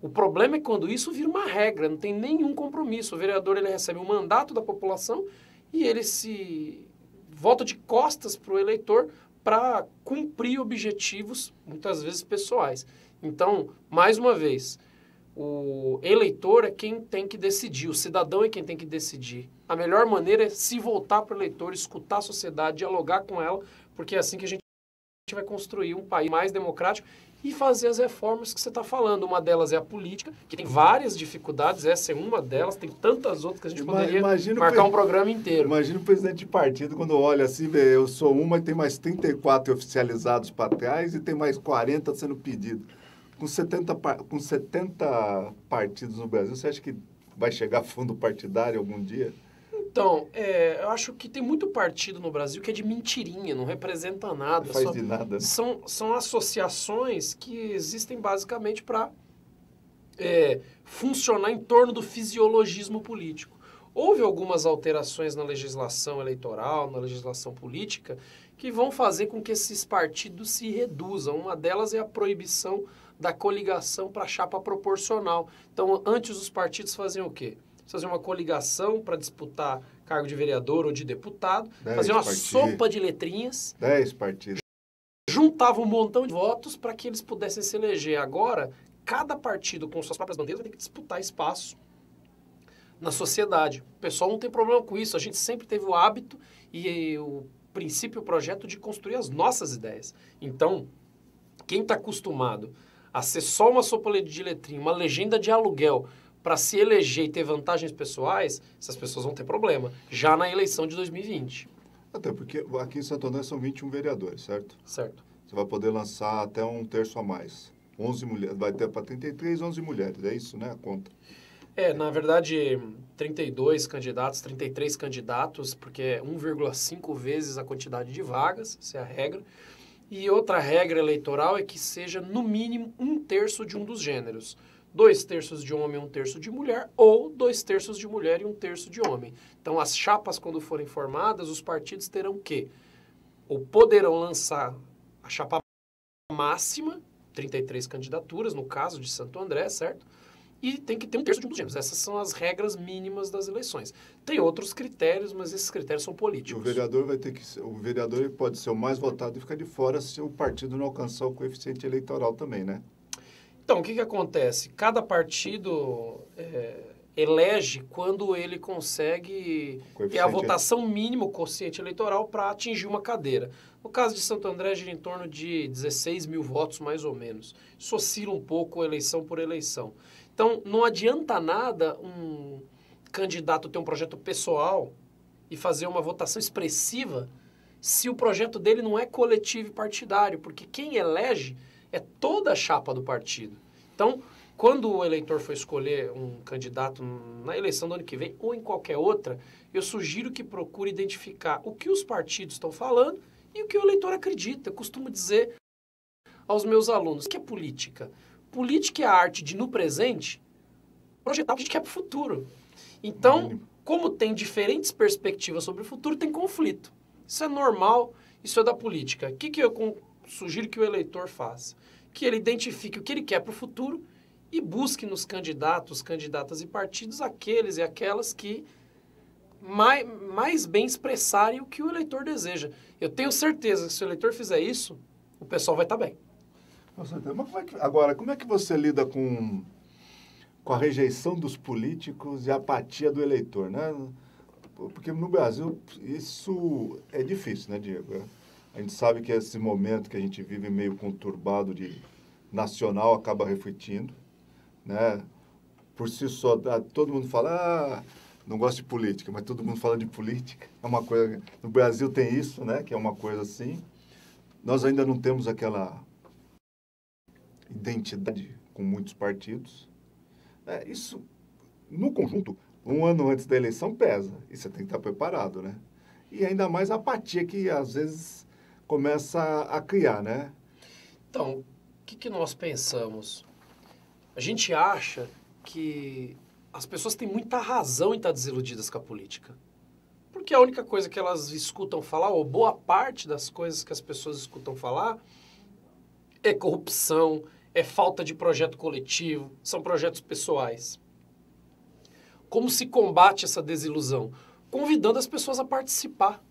O problema é quando isso vira uma regra, não tem nenhum compromisso. O vereador ele recebe um mandato da população e ele se volta de costas para o eleitor para cumprir objetivos, muitas vezes pessoais. Então, mais uma vez, o eleitor é quem tem que decidir, o cidadão é quem tem que decidir. A melhor maneira é se voltar para o eleitor, escutar a sociedade, dialogar com ela, porque é assim que a gente vai construir um país mais democrático e fazer as reformas que você está falando. Uma delas é a política, que tem várias dificuldades, essa é uma delas, tem tantas outras que a gente poderia marcar um programa inteiro. Imagina o presidente de partido quando olha assim, vê, eu sou uma e tem mais 34 oficializados para trás e tem mais 40 sendo pedido. Com 70 partidos no Brasil, você acha que vai chegar fundo partidário algum dia? Então, eu acho que tem muito partido no Brasil que é de mentirinha, não representa nada. Não faz de nada. Né? São associações que existem basicamente para funcionar em torno do fisiologismo político. Houve algumas alterações na legislação eleitoral, na legislação política, que vão fazer com que esses partidos se reduzam. Uma delas é a proibição da coligação para chapa proporcional. Então, antes os partidos faziam o quê? Fazer uma coligação para disputar cargo de vereador ou de deputado, fazer uma sopa de letrinhas. 10 partidos. Juntava um montão de votos para que eles pudessem se eleger. Agora, cada partido com suas próprias bandeiras vai ter que disputar espaço na sociedade. O pessoal não tem problema com isso. A gente sempre teve o hábito e o princípio, o projeto de construir as nossas ideias. Então, quem está acostumado a ser só uma sopa de letrinha, uma legenda de aluguel, para se eleger e ter vantagens pessoais, essas pessoas vão ter problema, já na eleição de 2020. Até porque aqui em Santo André são 21 vereadores, certo? Certo. Você vai poder lançar até um terço a mais. 11 mulheres, vai ter para 33, 11 mulheres, é isso, né, a conta? Na verdade, 32 candidatos, 33 candidatos, porque é 1,5 vezes a quantidade de vagas, essa é a regra. E outra regra eleitoral é que seja, no mínimo, 1/3 de um dos gêneros. 2/3 de homem e 1/3 de mulher, ou 2/3 de mulher e 1/3 de homem. Então, as chapas, quando forem formadas, os partidos terão que, ou poderão lançar a chapa máxima, 33 candidaturas, no caso de Santo André, certo? E tem que ter 1/3 de um dos gêneros. Essas são as regras mínimas das eleições. Tem outros critérios, mas esses critérios são políticos. O vereador vai ter que ser, o vereador pode ser o mais votado e ficar de fora se o partido não alcançar o coeficiente eleitoral também, né? Então, o que acontece? Cada partido elege quando ele consegue ter a votação mínima, o quociente eleitoral, para atingir uma cadeira. No caso de Santo André, gira em torno de 16 mil votos, mais ou menos. Isso oscila um pouco eleição por eleição. Então, não adianta nada um candidato ter um projeto pessoal e fazer uma votação expressiva se o projeto dele não é coletivo e partidário, porque quem elege é toda a chapa do partido. Então, quando o eleitor for escolher um candidato na eleição do ano que vem ou em qualquer outra, eu sugiro que procure identificar o que os partidos estão falando e o que o eleitor acredita. Eu costumo dizer aos meus alunos, o que é política? Política é a arte de, no presente, projetar o que a gente quer para o futuro. Então, como tem diferentes perspectivas sobre o futuro, tem conflito. Isso é normal, isso é da política. O que eu sugiro que o eleitor faça? Que ele identifique o que ele quer para o futuro e busque nos candidatos, candidatas e partidos aqueles e aquelas que mais bem expressarem o que o eleitor deseja. Eu tenho certeza que se o eleitor fizer isso, o pessoal vai estar bem. Mas como é que você lida com a rejeição dos políticos e a apatia do eleitor, né? Porque no Brasil isso é difícil, né, Diego? A gente sabe que esse momento que a gente vive meio conturbado de nacional acaba refletindo, né? Por si só, todo mundo fala, não gosto de política, mas todo mundo fala de política. É uma coisa, no Brasil tem isso, né? Que é uma coisa assim. Nós ainda não temos aquela identidade com muitos partidos. Isso, no conjunto, um ano antes da eleição pesa. E você tem que estar preparado, né? E ainda mais a apatia que, às vezes, começa a criar, né? Então, o que nós pensamos? A gente acha que as pessoas têm muita razão em estar desiludidas com a política. Por porque a única coisa que elas escutam falar, ou boa parte das coisas que as pessoas escutam falar, é corrupção, é falta de projeto coletivo, são projetos pessoais. Como se combate essa desilusão? Convidando as pessoas a participar.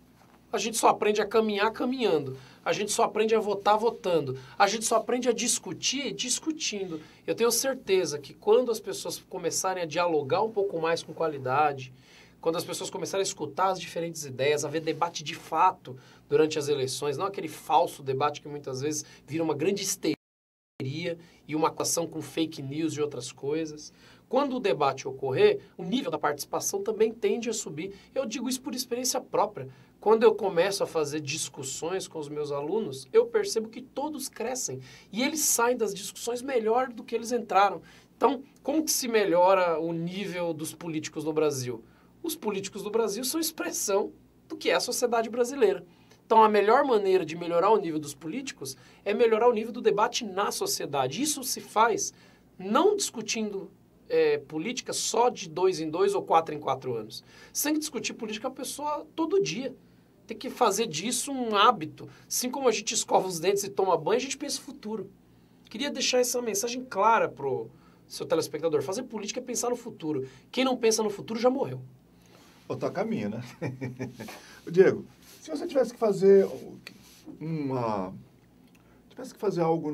A gente só aprende a caminhar caminhando. A gente só aprende a votar votando. A gente só aprende a discutir discutindo. Eu tenho certeza que quando as pessoas começarem a dialogar um pouco mais com qualidade, quando as pessoas começarem a escutar as diferentes ideias, a ver debate de fato durante as eleições, não aquele falso debate que muitas vezes vira uma grande histeria e uma ação com fake news e outras coisas. Quando o debate ocorrer, o nível da participação também tende a subir. Eu digo isso por experiência própria. Quando eu começo a fazer discussões com os meus alunos, eu percebo que todos crescem e eles saem das discussões melhor do que eles entraram. Então, como que se melhora o nível dos políticos no Brasil? Os políticos do Brasil são expressão do que é a sociedade brasileira. Então, a melhor maneira de melhorar o nível dos políticos é melhorar o nível do debate na sociedade. Isso se faz não discutindo política só de 2 em 2 ou 4 em 4 anos. Você tem que discutir política com a pessoa todo dia. Tem que fazer disso um hábito. Assim como a gente escova os dentes e toma banho, a gente pensa no futuro. Queria deixar essa mensagem clara pro seu telespectador. Fazer política é pensar no futuro. Quem não pensa no futuro já morreu. Ou tá a caminho, né? Diego, se você tivesse que fazer algo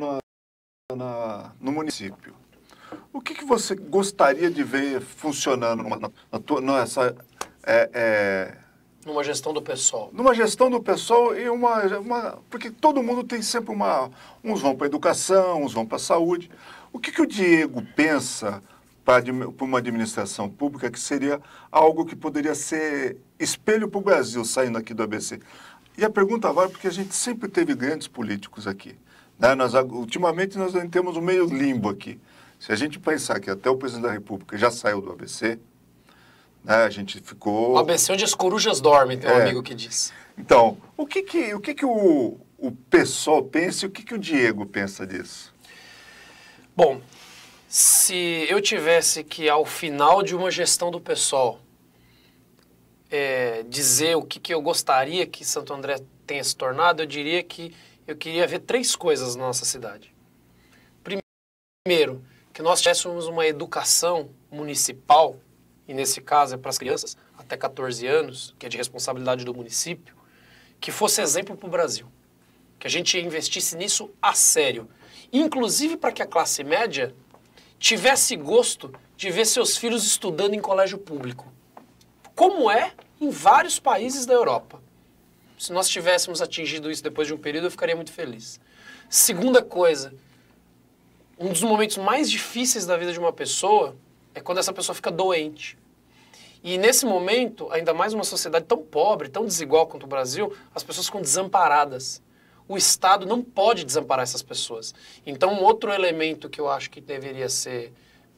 no município, o que você gostaria de ver funcionando numa gestão do pessoal? Numa gestão do pessoal e porque todo mundo tem sempre uns vão para a educação, uns vão para a saúde. O que o Diego pensa para uma administração pública que seria algo que poderia ser espelho para o Brasil, saindo aqui do ABC? E a pergunta vale porque a gente sempre teve grandes políticos aqui, né? Ultimamente nós temos um meio limbo aqui. Se a gente pensar que até o presidente da República já saiu do ABC, né, a gente ficou... O ABC onde as corujas dormem, tem um amigo que diz. Então, o que o pessoal pensa e o que o Diego pensa disso? Bom, se eu tivesse que, ao final de uma gestão do pessoal, dizer o que eu gostaria que Santo André tenha se tornado, eu diria que eu queria ver 3 coisas na nossa cidade. Primeiro, que nós tivéssemos uma educação municipal, e nesse caso é para as crianças até 14 anos, que é de responsabilidade do município, que fosse exemplo para o Brasil. Que a gente investisse nisso a sério. Inclusive para que a classe média tivesse gosto de ver seus filhos estudando em colégio público. Como é em vários países da Europa. Se nós tivéssemos atingido isso depois de um período, eu ficaria muito feliz. Segunda coisa, um dos momentos mais difíceis da vida de uma pessoa é quando essa pessoa fica doente. E nesse momento, ainda mais numa sociedade tão pobre, tão desigual quanto o Brasil, as pessoas ficam desamparadas. O Estado não pode desamparar essas pessoas. Então, um outro elemento que eu acho que deveria ser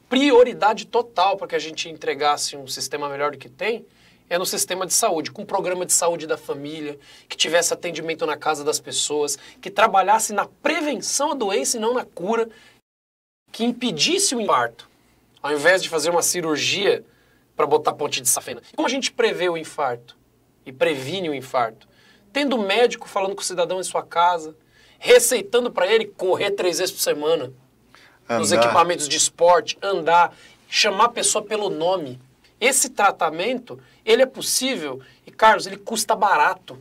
prioridade total para que a gente entregasse um sistema melhor do que tem, é no sistema de saúde, com um programa de saúde da família, que tivesse atendimento na casa das pessoas, que trabalhasse na prevenção da doença e não na cura, que impedisse o infarto, ao invés de fazer uma cirurgia para botar ponte de safena. Como a gente prevê o infarto e previne o infarto? Tendo médico falando com o cidadão em sua casa, receitando para ele correr 3 vezes por semana, nos equipamentos de esporte, andar, chamar a pessoa pelo nome. Esse tratamento, ele é possível e, Carlos, ele custa barato.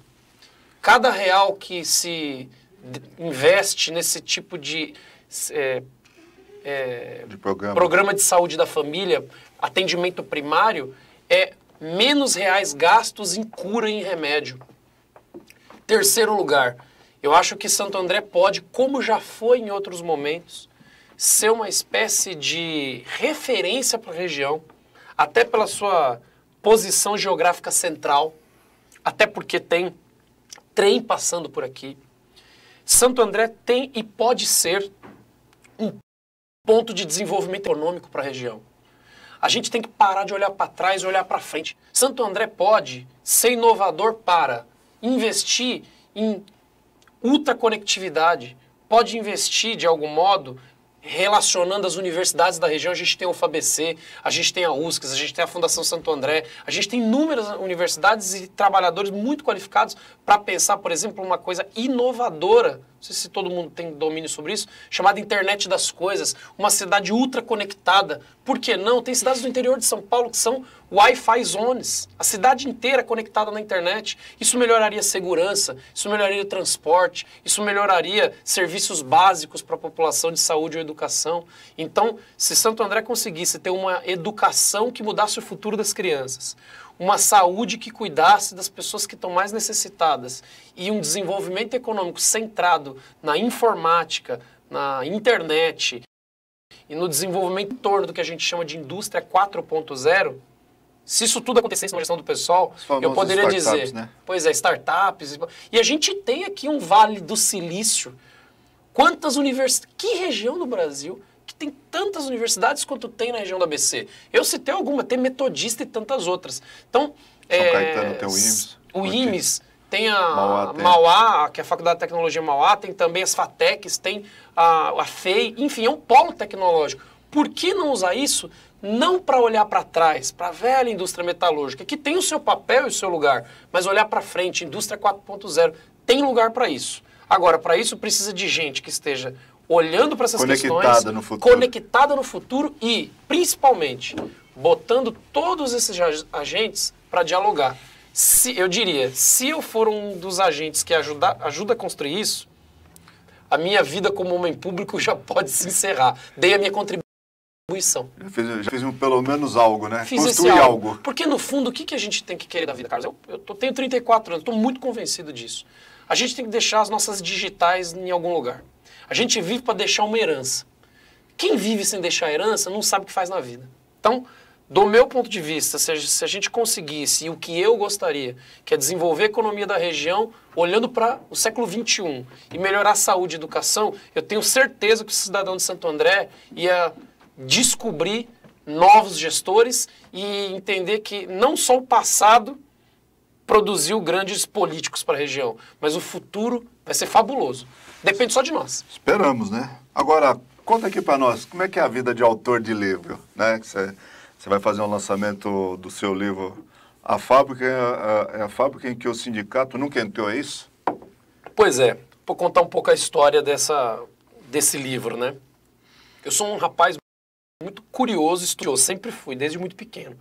Cada real que se investe nesse tipo de programa de saúde da família, atendimento primário, é menos reais gastos em cura e em remédio. Terceiro lugar, eu acho que Santo André pode, como já foi em outros momentos, ser uma espécie de referência para a região, até pela sua posição geográfica central, até porque tem trem passando por aqui. Santo André tem e pode ser um ponto de desenvolvimento econômico para a região. A gente tem que parar de olhar para trás e olhar para frente. Santo André pode ser inovador para investir em ultraconectividade, pode investir, de algum modo, relacionando as universidades da região, a gente tem a UFABC, a gente tem a USCS, a gente tem a Fundação Santo André, a gente tem inúmeras universidades e trabalhadores muito qualificados para pensar, por exemplo, uma coisa inovadora, não sei se todo mundo tem domínio sobre isso, chamada Internet das Coisas, uma cidade ultra conectada. Por que não? Tem cidades do interior de São Paulo que são Wi-Fi zones, a cidade inteira conectada na internet. Isso melhoraria a segurança, isso melhoraria o transporte, isso melhoraria serviços básicos para a população de saúde ou educação. Então, se Santo André conseguisse ter uma educação que mudasse o futuro das crianças, uma saúde que cuidasse das pessoas que estão mais necessitadas e um desenvolvimento econômico centrado na informática, na internet e no desenvolvimento em torno do que a gente chama de indústria 4.0, se isso tudo acontecesse na gestão do pessoal, eu poderia dizer, né? Pois é, startups. E a gente tem aqui um Vale do Silício. Quantas universidades, que região do Brasil que tem tantas universidades quanto tem na região do ABC? Eu citei alguma, tem Metodista e tantas outras. Então, São Caetano tem o IMES. O IMES, tem a Mauá, que é a Faculdade de Tecnologia Mauá, tem também as FATECs, tem a FEI, enfim, é um polo tecnológico. Por que não usar isso? Não para olhar para trás, para a velha indústria metalúrgica, que tem o seu papel e o seu lugar, mas olhar para frente, indústria 4.0, tem lugar para isso. Agora, para isso precisa de gente que esteja olhando para essas questões, conectada no futuro e, principalmente, botando todos esses agentes para dialogar. Eu diria, se eu for um dos agentes que ajuda a construir isso, a minha vida como homem público já pode se encerrar. Dei a minha contribuição. Já fiz pelo menos algo, né? Fiz construir algo. Porque, no fundo, o que a gente tem que querer da vida, Carlos? Eu tenho 34 anos, estou muito convencido disso. A gente tem que deixar as nossas digitais em algum lugar. A gente vive para deixar uma herança. Quem vive sem deixar herança não sabe o que faz na vida. Então, do meu ponto de vista, se a gente conseguisse, e o que eu gostaria, que é desenvolver a economia da região, olhando para o século XXI, e melhorar a saúde e a educação, eu tenho certeza que o cidadão de Santo André ia descobrir novos gestores e entender que não só o passado produziu grandes políticos para a região, mas o futuro vai ser fabuloso. Depende só de nós. Esperamos, né? Agora, conta aqui para nós, como é que é a vida de autor de livro, né? Você vai fazer um lançamento do seu livro. A fábrica é a fábrica em que o sindicato nunca entrou, é isso? Pois é. Vou contar um pouco a história desse livro, né? Eu sou um rapaz muito curioso, estudioso, sempre fui, desde muito pequeno.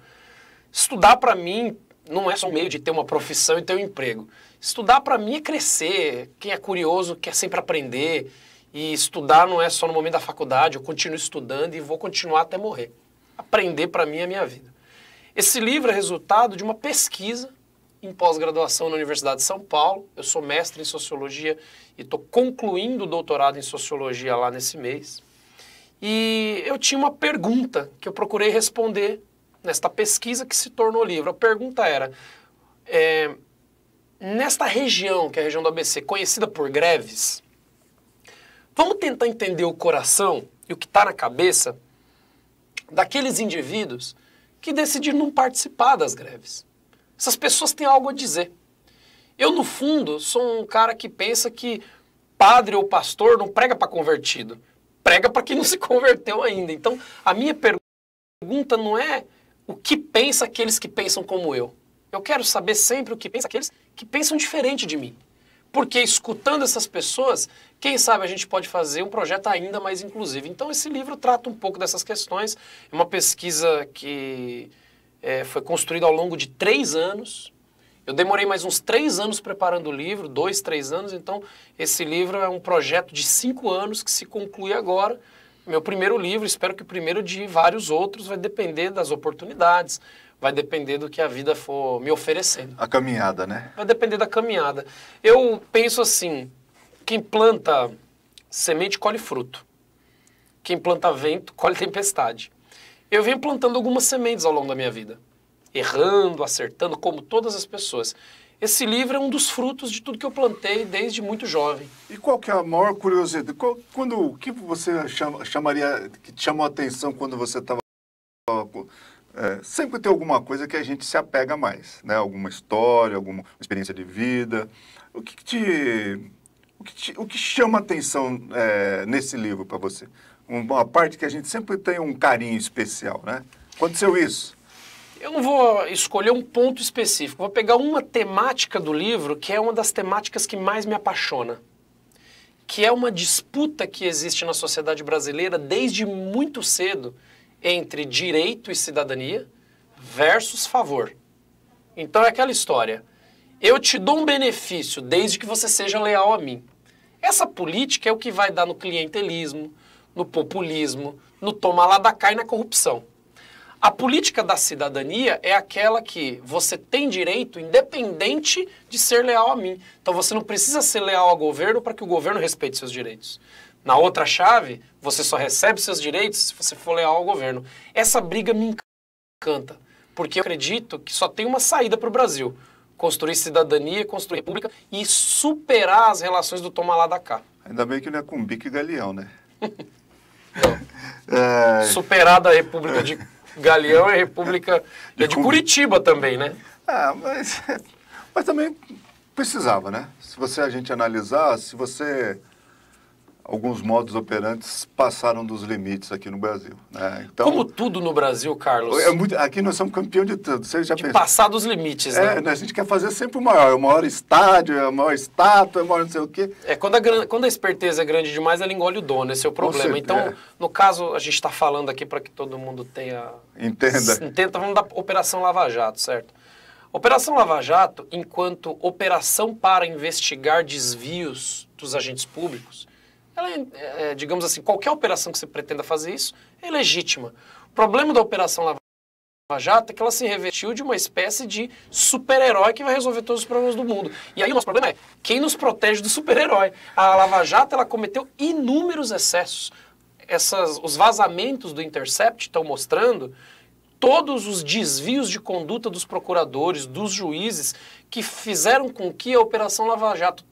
Estudar para mim não é só um meio de ter uma profissão e ter um emprego. Estudar para mim é crescer. Quem é curioso quer sempre aprender. E estudar não é só no momento da faculdade, eu continuo estudando e vou continuar até morrer. Aprender para mim é a minha vida. Esse livro é resultado de uma pesquisa em pós-graduação na Universidade de São Paulo. Eu sou mestre em Sociologia e estou concluindo o doutorado em Sociologia lá nesse mês. E eu tinha uma pergunta que eu procurei responder nesta pesquisa que se tornou livro. A pergunta era, nesta região, que é a região do ABC, conhecida por greves, vamos tentar entender o coração e o que está na cabeça daqueles indivíduos que decidiram não participar das greves. Essas pessoas têm algo a dizer. Eu, no fundo, sou um cara que pensa que padre ou pastor não prega para convertido, prega para quem não se converteu ainda. Então, a minha pergunta não é o que pensa aqueles que pensam como eu. Eu quero saber sempre o que pensa aqueles que pensam diferente de mim. Porque escutando essas pessoas, quem sabe a gente pode fazer um projeto ainda mais inclusivo. Então esse livro trata um pouco dessas questões. É uma pesquisa que foi construída ao longo de 3 anos. Eu demorei mais uns 3 anos preparando o livro, 2, 3 anos. Então esse livro é um projeto de 5 anos que se conclui agora. Meu primeiro livro, espero que o primeiro de vários outros, vai depender das oportunidades. Vai depender do que a vida for me oferecendo. A caminhada, né? Vai depender da caminhada. Eu penso assim, quem planta semente colhe fruto. Quem planta vento colhe tempestade. Eu venho plantando algumas sementes ao longo da minha vida. Errando, acertando, como todas as pessoas. Esse livro é um dos frutos de tudo que eu plantei desde muito jovem. E qual que é a maior curiosidade? O que você chamaria, que te chamou a atenção quando você estava... sempre tem alguma coisa que a gente se apega mais, né? Alguma história, alguma experiência de vida. O que chama a atenção nesse livro para você? uma parte que a gente sempre tem um carinho especial, né? Aconteceu isso. Eu não vou escolher um ponto específico, vou pegar uma temática do livro que é uma das temáticas que mais me apaixona, que é uma disputa que existe na sociedade brasileira desde muito cedo entre direito e cidadania versus favor. Então é aquela história, eu te dou um benefício desde que você seja leal a mim. Essa política é o que vai dar no clientelismo, no populismo, no toma lá da cá e na corrupção. A política da cidadania é aquela que você tem direito independente de ser leal a mim. Então você não precisa ser leal ao governo para que o governo respeite seus direitos. Na outra chave, você só recebe seus direitos se você for leal ao governo. Essa briga me encanta, porque eu acredito que só tem uma saída para o Brasil. Construir cidadania, construir república e superar as relações do toma lá da cá. Ainda bem que não é com bico e galeão, né? Superar da República de Galeão é República de Curitiba também, né? Mas também precisava, né? Se a gente analisar, alguns modos operantes passaram dos limites aqui no Brasil, né? Então, como tudo no Brasil, Carlos. Aqui nós somos campeão de tudo. Você já de passar dos limites, né? A gente quer fazer sempre o maior estádio, a maior estátua, a maior não sei o quê. Quando a esperteza é grande demais, ela engole o dono, esse é o problema. Então, no caso, a gente está falando aqui para que todo mundo entenda, vamos da Operação Lava Jato, certo? Operação Lava Jato, enquanto operação para investigar desvios dos agentes públicos, ela digamos assim, qualquer operação que você pretenda fazer isso é legítima. O problema da Operação Lava Jato é que ela se revestiu de uma espécie de super-herói que vai resolver todos os problemas do mundo. E aí o nosso problema é quem nos protege do super-herói. A Lava Jato ela cometeu inúmeros excessos. Os vazamentos do Intercept estão mostrando todos os desvios de conduta dos procuradores, dos juízes, que fizeram com que a Operação Lava Jato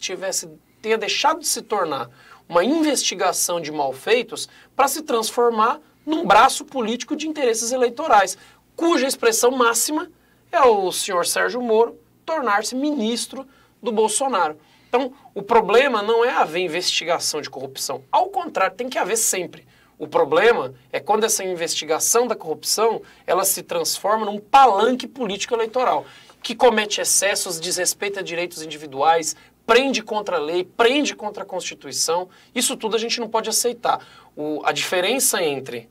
tenha deixado de se tornar uma investigação de malfeitos para se transformar num braço político de interesses eleitorais, cuja expressão máxima é o senhor Sérgio Moro tornar-se ministro do Bolsonaro. Então, o problema não é haver investigação de corrupção. Ao contrário, tem que haver sempre. O problema é quando essa investigação da corrupção ela se transforma num palanque político eleitoral, que comete excessos, desrespeita direitos individuais, prende contra a lei, prende contra a Constituição. Isso tudo a gente não pode aceitar. A diferença entre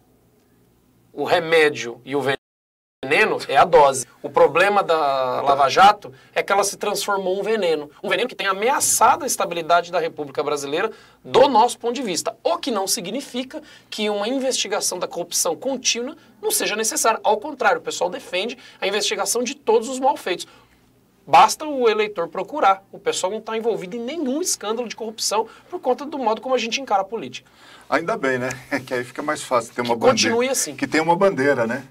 o remédio e o veneno é a dose. O problema da Lava Jato é que ela se transformou em um veneno que tem ameaçado a estabilidade da República Brasileira do nosso ponto de vista, o que não significa que uma investigação da corrupção contínua não seja necessária. Ao contrário, o pessoal defende a investigação de todos os malfeitos. Basta o eleitor procurar. O pessoal não está envolvido em nenhum escândalo de corrupção por conta do modo como a gente encara a política. Ainda bem, né? Que aí fica mais fácil ter uma bandeira. Continue assim. Que tem uma bandeira, né?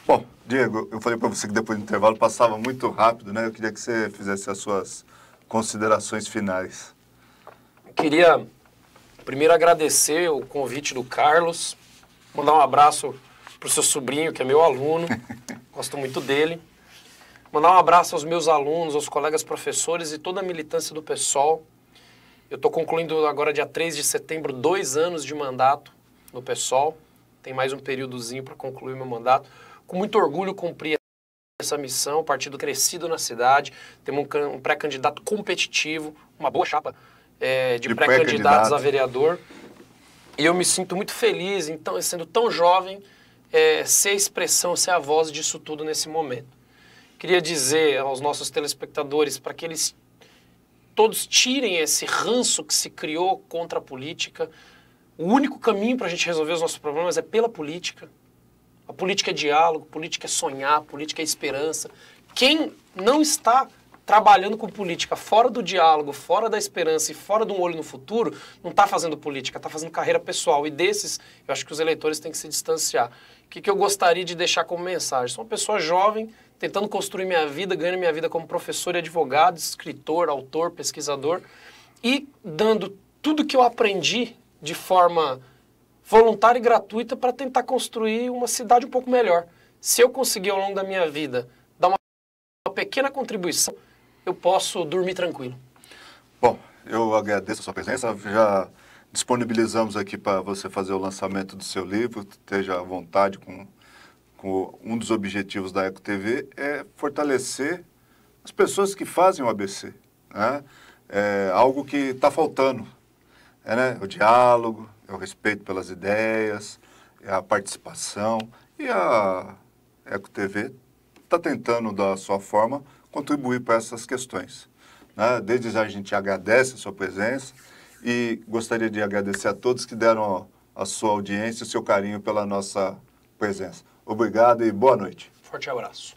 Bom, Diego, eu falei para você que depois do intervalo passava muito rápido, né? Eu queria que você fizesse as suas considerações finais. Eu queria primeiro agradecer o convite do Carlos, mandar um abraço para o seu sobrinho, que é meu aluno, gosto muito dele. Mandar um abraço aos meus alunos, aos colegas professores e toda a militância do PSOL. Eu estou concluindo agora, dia 3 de setembro, 2 anos de mandato no PSOL. Tem mais um períodozinho para concluir meu mandato. Com muito orgulho cumpri essa missão, partido crescido na cidade. Temos um pré-candidato competitivo, uma boa chapa de pré-candidatos a vereador. E eu me sinto muito feliz, então, sendo tão jovem, ser a expressão, ser a voz disso tudo nesse momento. Queria dizer aos nossos telespectadores para que eles todos tirem esse ranço que se criou contra a política. O único caminho para a gente resolver os nossos problemas é pela política. A política é diálogo, a política é sonhar, a política é esperança. Quem não está trabalhando com política fora do diálogo, fora da esperança e fora de um olho no futuro, não está fazendo política, está fazendo carreira pessoal. E desses, eu acho que os eleitores têm que se distanciar. O que eu gostaria de deixar como mensagem? Sou uma pessoa jovem, tentando construir minha vida, ganhando minha vida como professor e advogado, escritor, autor, pesquisador, e dando tudo que eu aprendi de forma voluntária e gratuita para tentar construir uma cidade um pouco melhor. Se eu conseguir ao longo da minha vida dar uma pequena contribuição, eu posso dormir tranquilo. Bom, eu agradeço a sua presença, já disponibilizamos aqui para você fazer o lançamento do seu livro, esteja à vontade com um dos objetivos da Eco TV é fortalecer as pessoas que fazem o ABC, né? É algo que está faltando, né? O diálogo, o respeito pelas ideias, a participação, e a Eco TV está tentando, da sua forma, contribuir para essas questões, né? Desde já a gente agradece a sua presença e gostaria de agradecer a todos que deram a sua audiência e o seu carinho pela nossa presença. Obrigado e boa noite. Forte abraço.